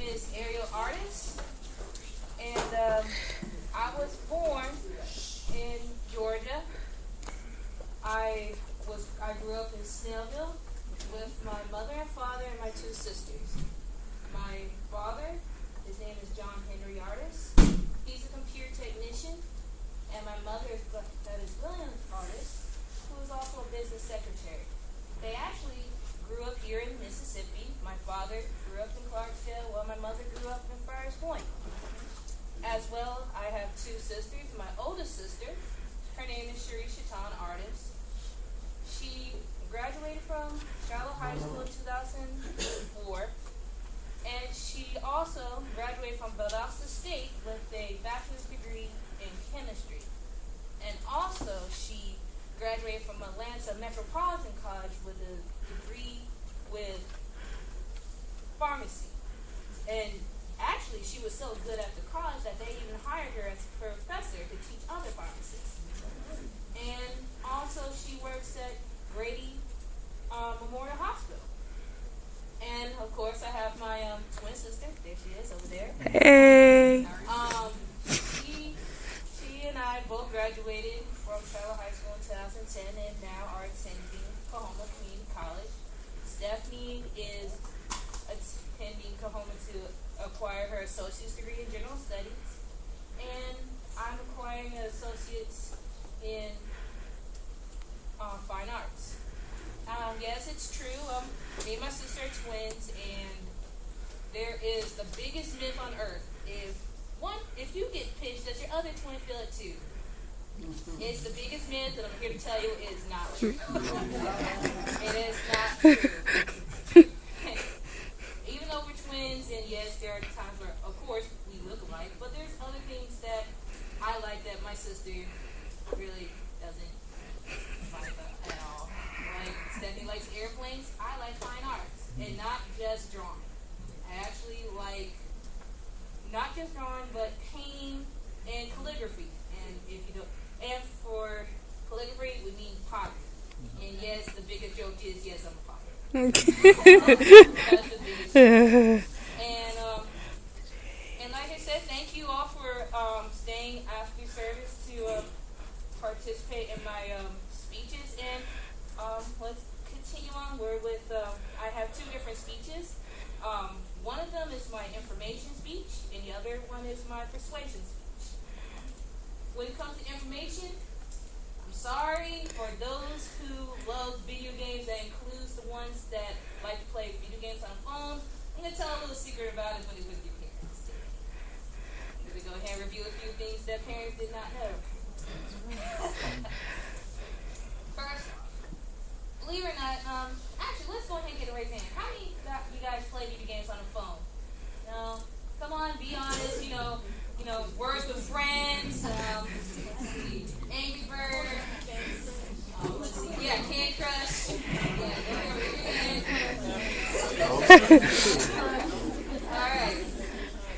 is Ariel Artis, and I was born in Georgia. I grew up in Snellville with my mother and father and my two sisters. My father, his name is John Henry Artis. He's a computer technician, and my mother is William Artis, who is also a business secretary. They actually grew up here in Mississippi. My father grew up in Clarksdale, while my mother grew up in Friars Point. As well, I have two sisters. My oldest sister, her name is Artis. She graduated from Charlotte High School in 2004, and she also graduated from Valdosta State with a bachelor's degree in chemistry. And also, she graduated from Atlanta Metropolitan College with a degree with pharmacy. And actually, she was so good at the college that they even hired her as a professor to teach other pharmacists. And also, she works at Grady Memorial Hospital. And of course, I have my twin sister. There she is over there. Hey. She and I both graduated from Charlotte High School in 2010 and now are attending Coahoma Community College. Stephanie is attending Coahoma to acquire her associate's degree in general studies, and I'm acquiring an associate's in fine arts. Yes, it's true. Me and my sister are twins, and there is the biggest myth on earth. If you get pinched, does your other twin feel it too? It's the biggest myth, and I'm here to tell you it is not true. It is not true. Even though we're twins, and yes, there are times where, of course, we look alike, but there's other things that I like that my sister really doesn't like at all. Like, Stephanie likes airplanes, I like fine arts, and not just drawing. I actually like not just drawing, but painting and calligraphy. And if you don't, and for calligraphy, we mean pottery. And yes, the biggest joke is, yes, I'm a potter. That's the biggest joke. And like I said, thank you all for staying after service to participate in my speeches. And let's continue on. I have two different speeches. One of them is my information speech, and the other one is my persuasion speech. When it comes to information, I'm sorry for those who love video games. That includes the ones that like to play video games on phones. I'm going to tell a little secret about it when it's with your parents today. I'm going to go ahead and review a few things that parents did not know. First off, believe it or not, actually, let's go ahead and get a raise hand. How many of you guys play video games on the phone? No? Come on, be honest. Words with Friends, Angry Bird, let's see, yeah, Candy Crush. Alright.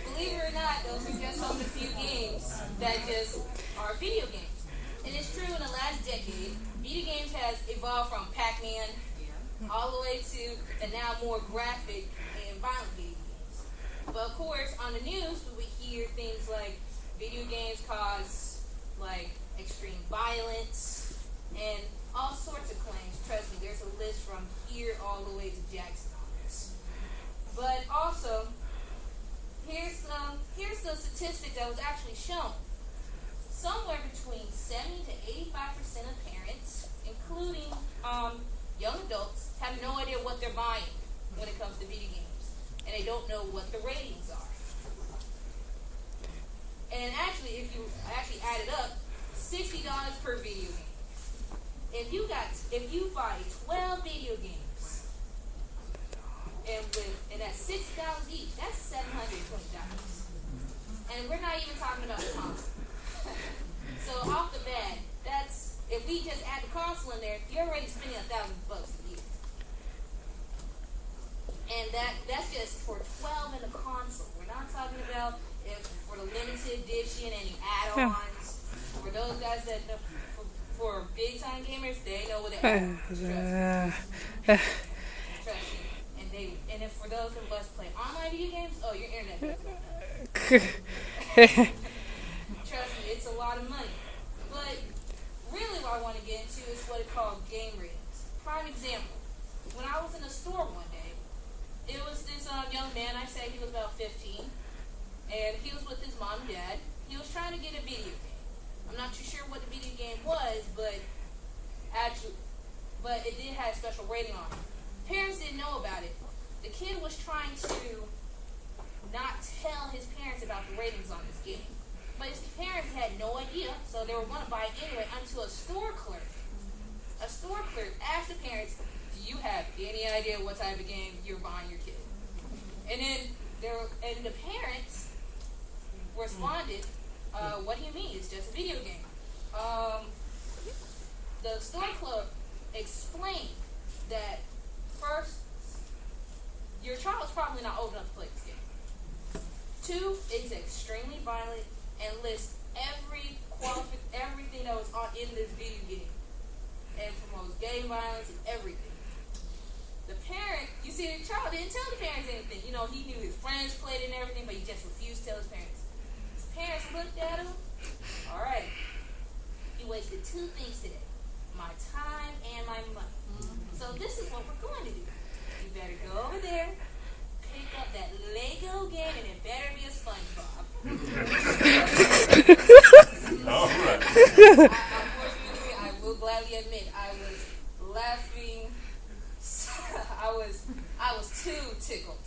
Believe it or not, those are just some of the few games that just are video games. And it's true, in the last decade, video games has evolved from Pac-Man all the way to the now more graphic and violent video games. But of course, on the news, we would hear things like video games cause extreme violence and all sorts of claims. Trust me, there's a list from here all the way to Jackson on this. But also, here's the statistic that was actually shown. Somewhere between 70 to 85% of parents, including young adults, have no idea what they're buying when it comes to video games, and they don't know what the ratings are. And actually, if you add it up, $60 per video game. If you buy 12 video games, and that's $60 each, that's $720. And we're not even talking about the console. So off the bat, if we just add the console in there, you're already spending $1,000 a year. And that's just for 12 in the console. We're not talking about for the limited edition and the add-ons. For those guys that know, for big time gamers, they know what the add-ons. Trust me. And And then for those of us playing online video games, oh, your internet bill. Trust me, it's a lot of money. But really what I want to get into is what it called game ratings. Prime example, when I was in a store one day, it was this young man, I say he was about 15, and he was with his mom and dad. He was trying to get a video game. I'm not too sure what the video game was, but it did have a special rating on it. Parents didn't know about it. The kid was trying to not tell his parents about the ratings on this game. But his parents had no idea, so they were going to buy it anyway until a store clerk asked the parents, do you have any idea what type of game you're buying your kid? And then the parents responded, what do you mean? It's just a video game. The store clerk explained that first, your child's probably not old enough to play this game. 2, it's extremely violent and lists everything that was in this video game, and promotes gang violence and everything. The parent, you see, the child didn't tell the parents anything. You know, he knew his friends played it and everything, but he just refused to tell his parents. His parents looked at him. All right, he wasted 2 things today: my time and my money. So this is what we're going to do. You better go over there, pick up that Lego game, and it better be a SpongeBob. All right. Unfortunately, I will gladly admit I was laughing. I was too tickled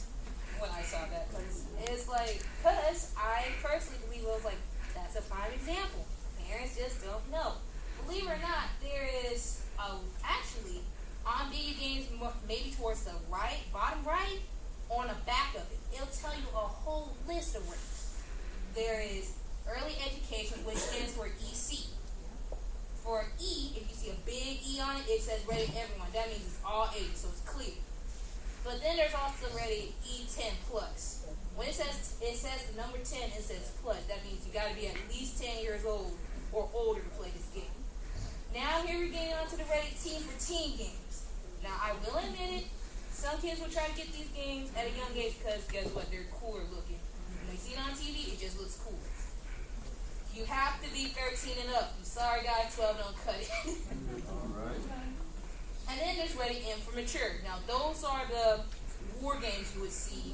when I saw that. Because I personally believe it was like, that's a prime example. Parents just don't know. Believe it or not, there is actually on video games, maybe towards the right, bottom right, on the back of it, it'll tell you a whole list of ratings. There is early education, which stands for EC. For E, if you see a big E on it, it says rated everyone. That means it's all ages, so it's clear. But then there's also rated E10 plus. When it says the number 10, it says plus. That means you got to be at least 10 years old or older to play this game. Now here we're getting on to the rated T for teen games. Now I will admit it, some kids will try to get these games at a young age because guess what? They're cooler looking. When they see it on TV, it just looks cooler. You have to be 13 and up. I'm sorry guys, 12 don't cut it. All right. And then there's rated M for mature. Now those are the war games you would see,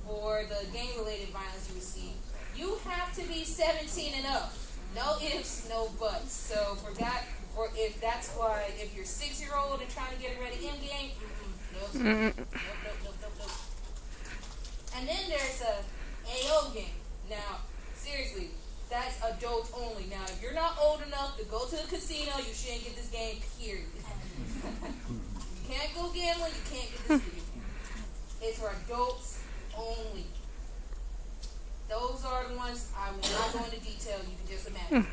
or the gang-related violence you would see. You have to be 17 and up. No ifs, no buts. So if that's why, if you're 6-year-old and trying to get a rated M game, nope. And then there's a AO game. Now, seriously, that's adults only. Now, if you're not old enough to go to the casino, you shouldn't get this game, period. You can't go gambling, you can't get this video game. It's for adults only. Those are the ones I will not go into detail. You can just imagine.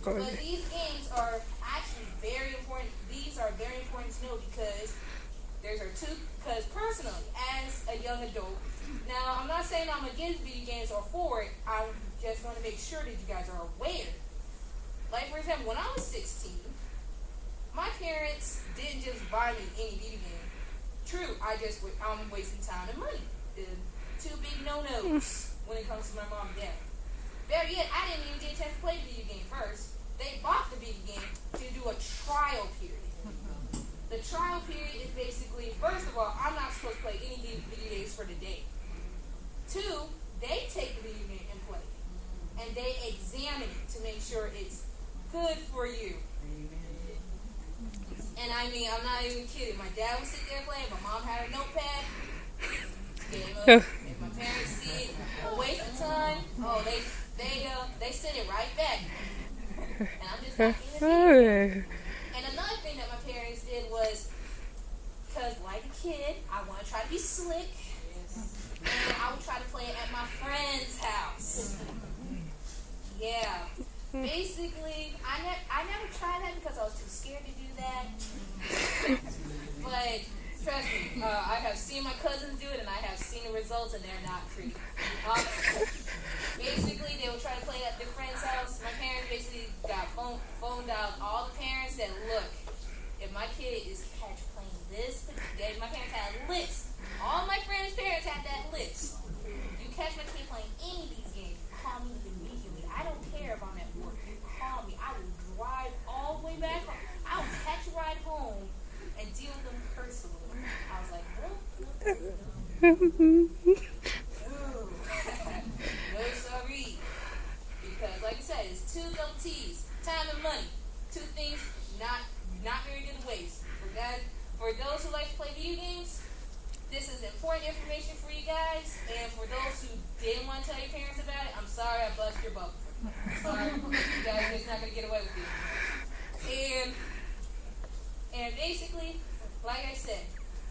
But these games are actually very important. These are very important to know because because personally, as a young adult, now I'm not saying I'm against video games or for it. I'm just going to make sure that you guys are aware. Like for example, when I was 16, my parents didn't just buy me any video game. True, I'm wasting time and money. 2 big no-nos when it comes to my mom and dad. Better yet, I didn't even get a chance to play the video game first. They bought the video game to do a trial period. The trial period is basically, first of all, I'm not supposed to play any video games for the day. 2, they take the video game and play it. And they examine it to make sure it's good for you. And I mean, I'm not even kidding. My dad would sit there playing, my mom had a notepad. Game up. If my parents see it, a waste of time, they send it right back. And I'm just not in it. And another thing that my parents did was, because like a kid, I want to try to be slick, and I would try to play it at my friend's house. Yeah. Basically, I never tried that because I was too scared to do that. But trust me, I have seen my cousins do it, and I have seen the results, and they're not pretty. Basically, they would try to play at their friend's house. My parents basically got phoned out all the parents that, look, if my kid is catch playing this, my parents had a list all my friends' parents had that list. You catch my kid playing any of these games, call me immediately. I don't care if I'm at work. You call me. I will drive all the way back home. I will catch a ride home and deal with them personally. I was like, no, no, sorry. Because, like I said, it's 2 double T's, time and money. 2 things not very good to waste. For those who like to play video games, this is important information for you guys. And for those who didn't want to tell your parents about it, I'm sorry I bust your bubble. Sorry, you guys are just not going to get away with it. And basically, like I said,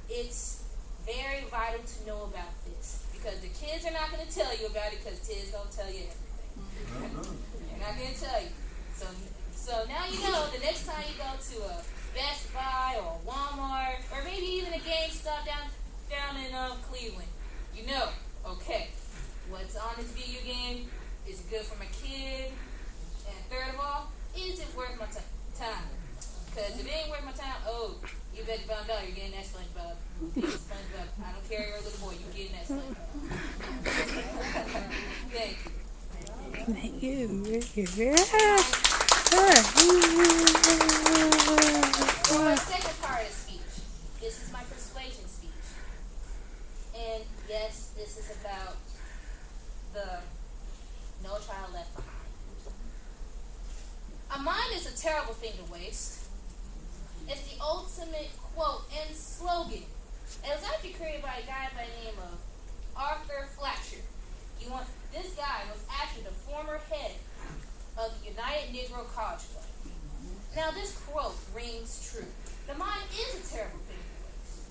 it's very vital to know about this. Because the kids are not going to tell you about it because kids don't tell you everything. They're not going to tell you. So now you know the next time you go to a Best Buy or a Walmart or maybe even a GameStop down in Cleveland, you know, okay, what's on this video game is good for my kid, and third of all, is it worth my time? Because if it ain't worth my time, oh, you bet your $5 you're getting that SpongeBob. I don't care, you're a little boy, you're getting that SpongeBob. Thank you. Thank you. For my second part of the speech, this is my persuasion speech. And yes, this is about the No Child Left Behind. A mind is a terrible thing to waste. It's the ultimate quote and slogan. It was actually created by a guy by the name of Arthur Fletcher. This guy was actually the former head of the United Negro College Club. Now this quote rings true. The mind is a terrible thing to waste.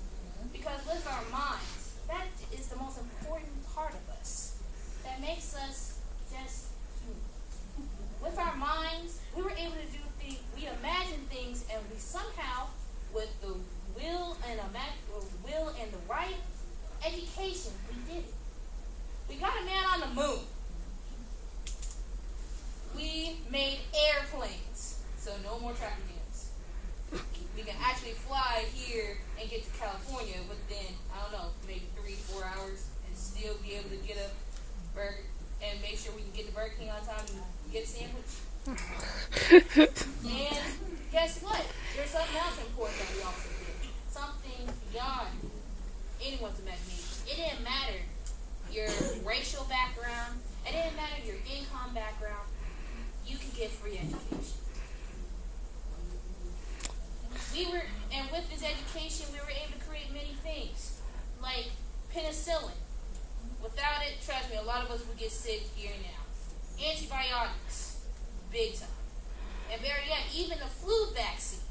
Because with our minds, that is the most important part of us. That makes us just human. With our minds, we were able to do things, we imagine things, and we somehow, with the will and the right education, we did it. We got a man on the moon. We made airplanes, so no more traffic jams. We can actually fly here and get to California within, I don't know, maybe 3-4 hours and still be able to get a burger and make sure we can get the Burger King on time and get a sandwich. And guess what? There's something else important that we also did. Something beyond anyone's imagination. It didn't matter your racial background. It didn't matter your income background. You can get free education. And with this education, we were able to create many things, like penicillin. Without it, trust me, a lot of us would get sick here and now. Antibiotics, big time. And better yet, even the flu vaccine.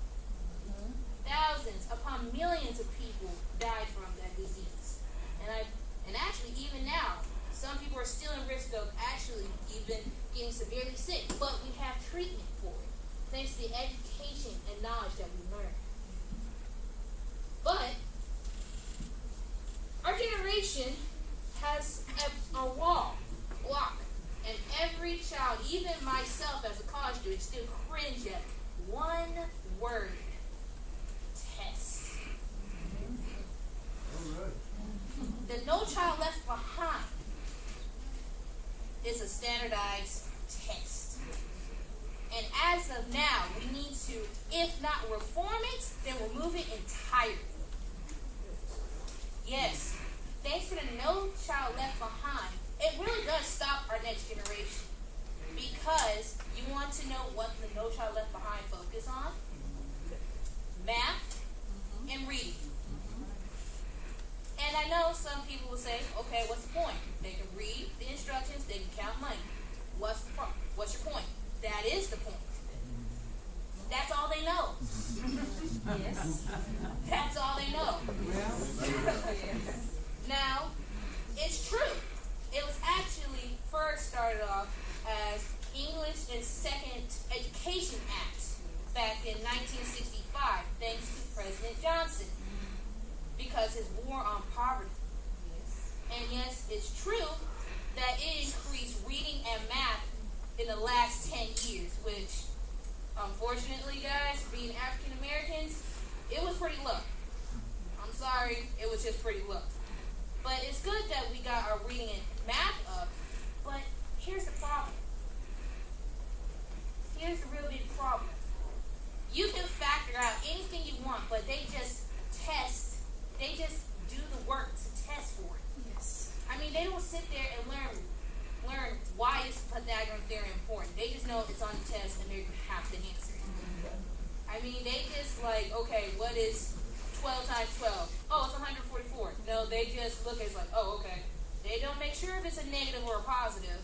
Thousands upon millions of people died from that disease. And actually, even now, some people are still in risk of actually even getting severely sick, but we have treatment for it, thanks to the education and knowledge that we learned. But our generation has a block, and every child, even myself as a college student, still cringe at one word: test. The No Child Left Behind is a standardized test. And as of now, we need to, if not reform it, then remove it entirely. Yes, thanks to the No Child Left Behind, it really does stop our next generation. Because you want to know what the No Child Left Behind focus on? Math and reading. And I know some people will say, okay, what's the point? They can read the instructions, they can count money. What's your point? That is the point. That's all they know. Yes. That's all they know. Now, it's true. It was actually first started off as English and Second Education Act back in 1965, thanks to President Johnson, because his war on poverty. And yes, it's true that it increased reading and math in the last 10 years, which, unfortunately, guys, being African Americans, it was pretty low. I'm sorry, it was just pretty low. But it's good that we got our reading and math up. But here's the problem. Here's the real big problem. You can factor out anything you want, but they just test. They just do the work to test for it. Yes. I mean, they don't sit there and learn why is Pythagorean theorem important. They just know it's on the test and they have to answer it. I mean, they just like, okay, what is 12 times 12? Oh, it's 144. No, they just look at it like, oh, okay. They don't make sure if it's a negative or a positive.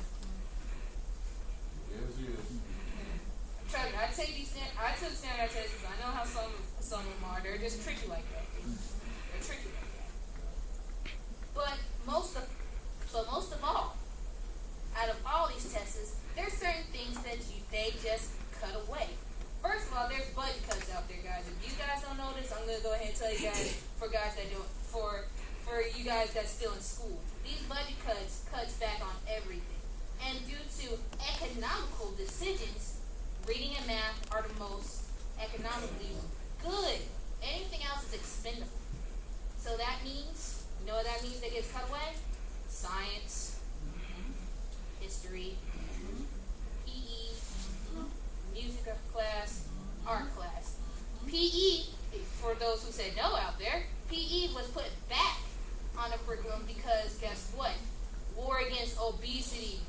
Yes, yes. Trust me, I took standardized tests. I know how some of them are. They're just tricky like that. They're tricky like that. But most of all, out of all these tests, there's certain things that they just cut away. First of all, there's budget cuts out there, guys. If you guys don't know this, I'm gonna go ahead and tell you guys. For guys that don't, for you guys that's still in school, these budget cuts back on everything. And due to economical decisions, reading and math are the most economically good. Anything else is expendable. So that means, you know what that means that gets cut away? Science, history, PE, music class, art class. PE, for those who said no out there, PE was put back on the curriculum because guess what? War against obesity.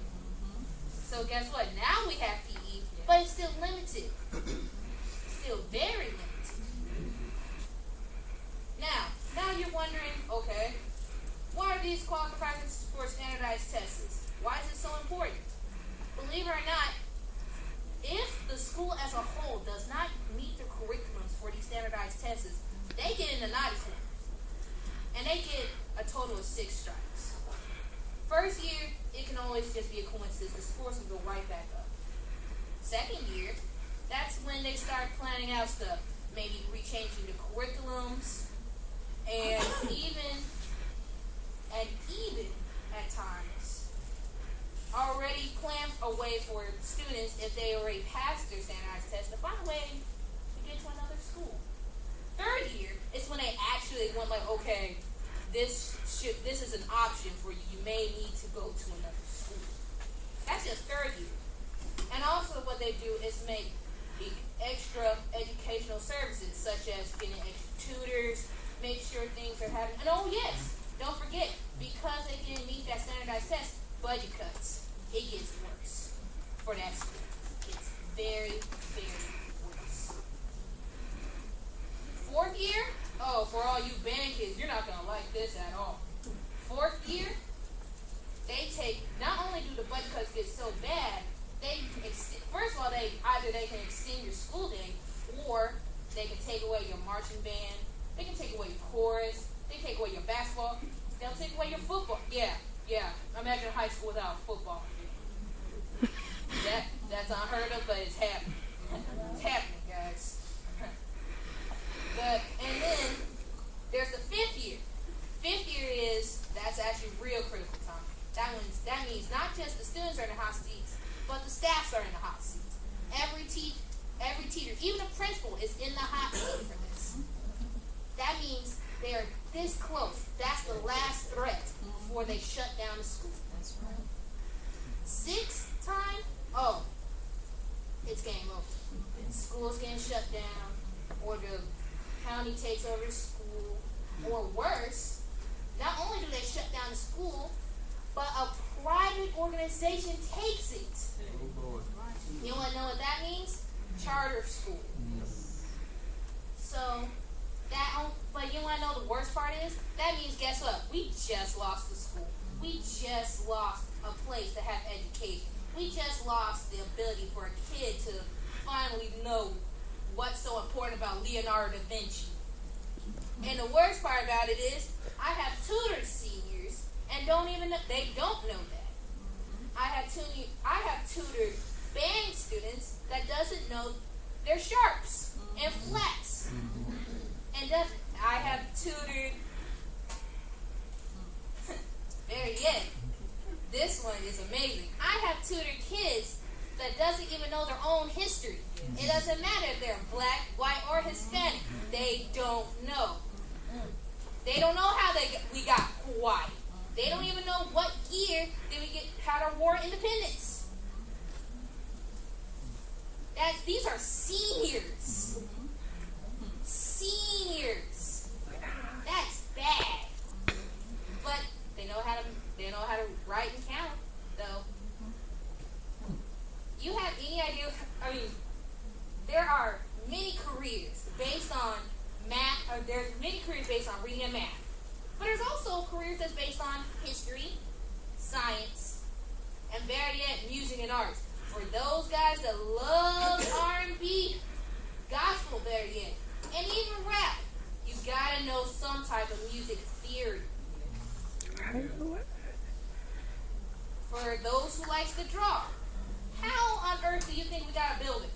So guess what? Now we have PE, but it's still limited. Still very limited. Now you're wondering, okay, what are these qualifications for standardized tests? Why is it so important? Believe it or not, if the school as a whole does not meet the curriculums for these standardized tests, they get in the naughty corner. And they get a total of 6 strikes. First year, it can always just be a coincidence. The scores will go right back up. Second year, that's when they start planning out stuff. Maybe rechanging the curriculums, and even at times, already plan a way for students, if they already passed their standardized test, to find a way to get to another school. Third year is when they actually went like, okay, this is an option for you. You may need to go to another school. That's just third year. And also what they do is make extra educational services, such as getting extra tutors, make sure things are happening. And oh yes, don't forget, because they didn't meet that standardized test, budget cuts. It gets worse for that school. It's very, very worse. Fourth year, oh, for all you band kids, you're not going to like this at all. Fourth year, they take, not only do the budget cuts get so bad, first of all, either they can extend your school day, or they can take away your marching band, they can take away your chorus, they can take away your basketball, they'll take away your football. Yeah. Imagine high school without football. That's unheard of, but it's happening. It's happening, guys. And then there's the 5th year. 5th year that's actually real critical time. That means not just the students are in the hot seats, but the staffs are in the hot seats. Every teacher, even the principal, is in the hot seat for this. That means they are this close. That's the last threat before they shut down the school. That's right. 6th time, oh, it's game over. School's getting shut down, or the county takes over the school, or worse, not only do they shut down the school, but a private organization takes it. Oh boy. You want to know what that means? Charter school. So, but you want to know the worst part is? That means, guess what? We just lost the school. We just lost a place to have education. We just lost the ability for a kid to finally know what's so important about Leonardo da Vinci. And the worst part about it is, I have tutored seniors and they don't know that. I have tutored band students that doesn't know their sharps and flats. And I have tutored very yet. This one is amazing. I have tutored kids that doesn't even know their own history. It doesn't matter if they're black, white, or Hispanic. They don't know. They don't know how we got Hawaii. They don't even know what year did we had our war independence. These are seniors. Seniors. That's bad. But they know how to write and count, though. You have any idea? I mean, there are many careers based on math, or there's many careers based on reading and math. But there's also careers that's based on history, science, and better yet, music and arts. For those guys that love R&B, gospel, better yet, and even rap, you gotta know some type of music theory. For those who likes to draw, how on earth do you think we got a building?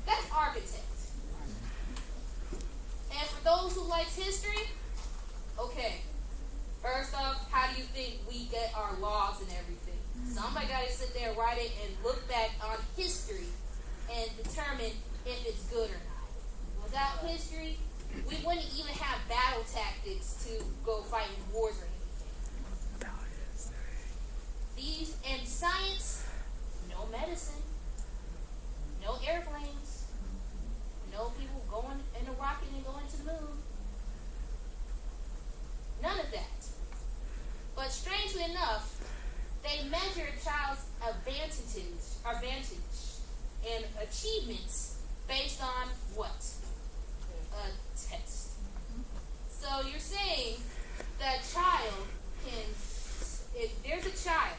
That's architect. And for those who likes history, okay, first off, how do you think we get our laws and everything? Somebody got to sit there, write it, and look back on history and determine if it's good or not. Without history, we wouldn't even have battle tactics to go fight in wars or anything. These, and science, no medicine, no airplanes, no people going in a rocket and going to the moon. None of that. But strangely enough, they measure a child's advantage and achievements based on what? A test. So you're saying that child can, if there's a child,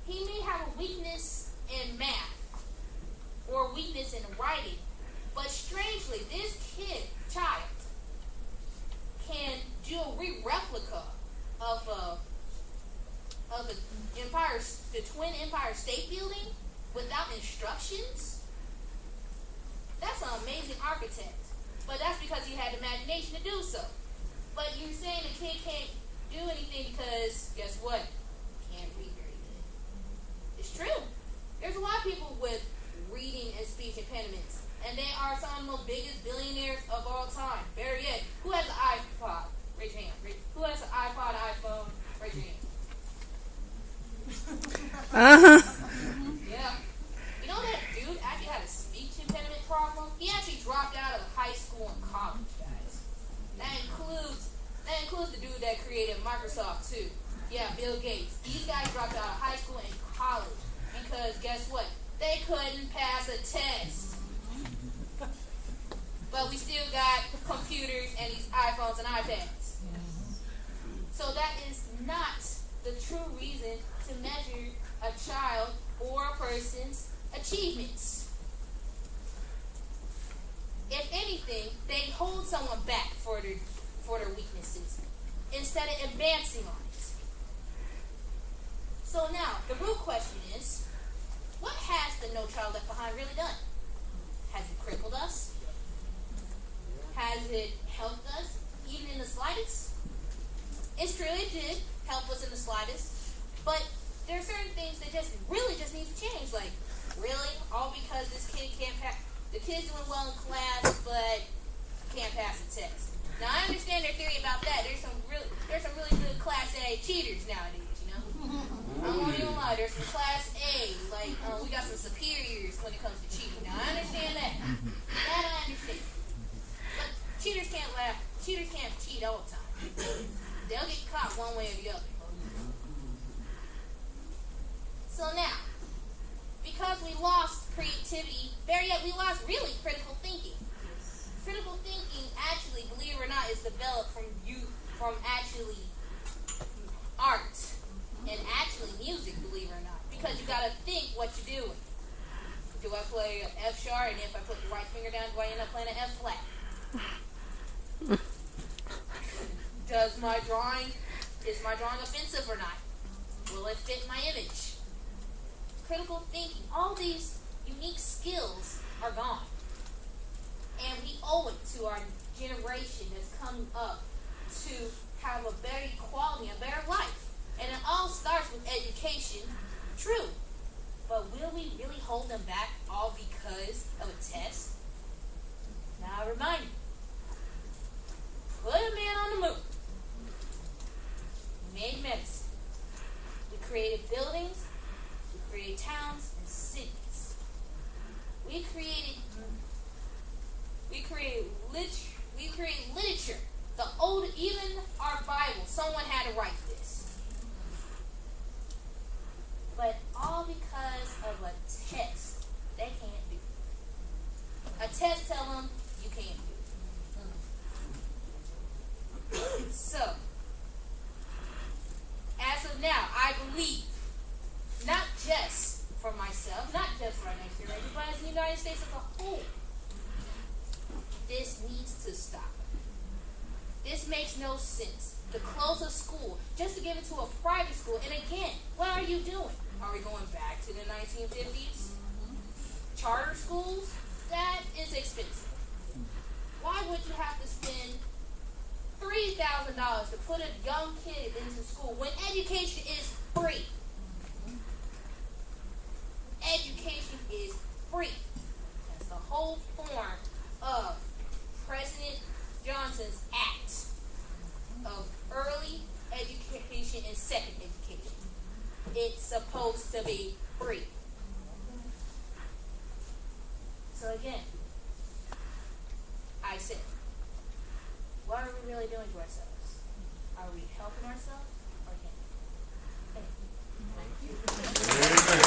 he may have a weakness in math or weakness in writing, but strangely, this child, can do a replica of the Twin Empire State Building without instructions. That's an amazing architect, but that's because he had the imagination to do so. But you're saying the kid can't do anything because guess what? Can't read very good. It's true. There's a lot of people with reading and speech impediments, and they are some of the most biggest billionaires of all time. Better yet, who has an iPod? Raise your hand. Who has an iPod, iPhone? Raise your hand. Yeah. You know that dude actually had a speech impediment problem? He actually dropped out of high school and college, guys. That includes the dude that created Microsoft too. Yeah, Bill Gates. These guys dropped out of high school and college because guess what? They couldn't pass a test. But we still got computers and these iPhones and iPads. So that is not the true reason to measure a child or a person's achievements. If anything, they hold someone back for their weaknesses instead of advancing on it. So now, the real question is, what has the No Child Left Behind really done? Has it crippled us? Has it helped us, even in the slightest? It's true, it did help us in the slightest. But there are certain things that really just need to change. Like, really? All because this kid can't pass, the kid's doing well in class, but can't pass a test. Now, I understand their theory about that. There's some really good Class A cheaters nowadays, you know? I won't even lie. There's some Class A, like, we got some superiors when it comes to cheating. Now, I understand that. That I understand. But cheaters can't cheat all the time. They'll get caught one way or the other. So now, because we lost creativity, better yet, we lost really critical thinking. Critical thinking, actually, believe it or not, is developed from actually art and actually music, believe it or not. Because you gotta think what you're doing. Do I play an F sharp, and if I put the right finger down, do I end up playing an F flat? Is my drawing offensive or not? Will it fit my image? Critical thinking, all these unique skills are gone. And we owe it to our generation that's come up to have a better equality, a better life. And it all starts with education, true. But will we really hold them back all because of a test? Now I remind you, put a man on the moon. made medicine. We created buildings. We created towns and cities. We created literature. Even our Bible, someone had to write this. But all because of a test they can't do. A test tell them you can't do it. So, as of now, I believe, not just for myself, not just for our next generation, but as the United States as a whole, this needs to stop. This makes no sense. To close a school, just to give it to a private school. And again, what are you doing? Are we going back to the 1950s? Charter schools? That is expensive. Why would you have to spend $3,000 to put a young kid into school when education is free? Education is free. That's the whole form of President Johnson's act of early education and second education. It's supposed to be free. So again, I said, what are we really doing to ourselves? Are we helping ourselves or can't? Thank you.